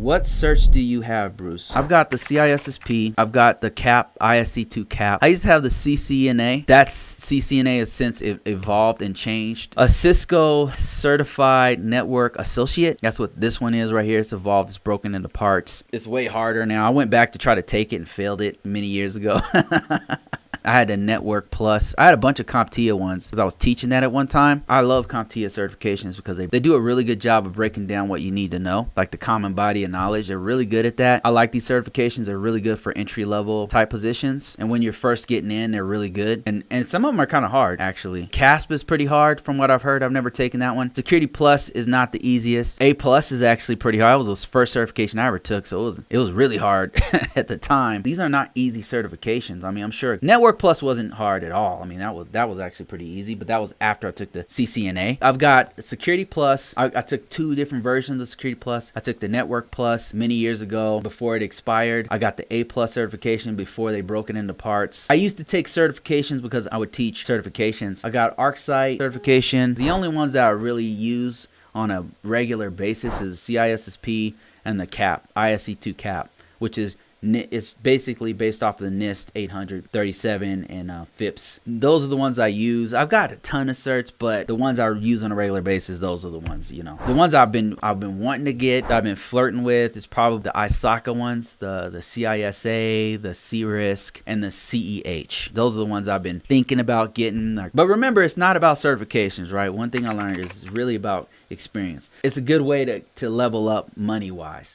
what certs do you have, Bruce? I've got the CISSP. I've got the CAP, ISC2 CAP. I used to have the CCNA. CCNA has since evolved and changed. A Cisco Certified Network Associate. That's what this one is right here. It's evolved. It's broken into parts. It's way harder now. I went back to try to take it and failed it many years ago. I had a Network Plus. I had a bunch of CompTIA ones because I was teaching that at one time. I love CompTIA certifications because they do a really good job of breaking down what you need to know, like the common body of knowledge. They're really good at that. I like these certifications. They're really good for entry-level type positions. And when you're first getting in, they're really good. And some of them are kind of hard, actually. CASP is pretty hard from what I've heard. I've never taken that one. Security Plus is not the easiest. A Plus is actually pretty hard. That was the first certification I ever took, so it was really hard at the time. These are not easy certifications. I mean, I'm sure Network Plus wasn't hard at all. I mean, that was actually pretty easy, but that was after I took the CCNA. I've got Security Plus. I took 2 different versions of Security Plus. I took the Network Plus many years ago before it expired. I got the A Plus certification before they broke it into parts. I used to take certifications because I would teach certifications. I got ArcSight certification. The only ones that I really use on a regular basis is CISSP and the CAP, ISC2 CAP, which is it's basically based off of the NIST 837 and FIPS. Those are the ones I use. I've got a ton of certs, but the ones I use on a regular basis, those are the ones, you know. The ones I've been wanting to get, I've been flirting with, is probably the ISACA ones, the CISA, the CRISC, and the CEH. Those are the ones I've been thinking about getting. But remember, it's not about certifications, right? One thing I learned is it's really about experience. It's a good way to level up money-wise.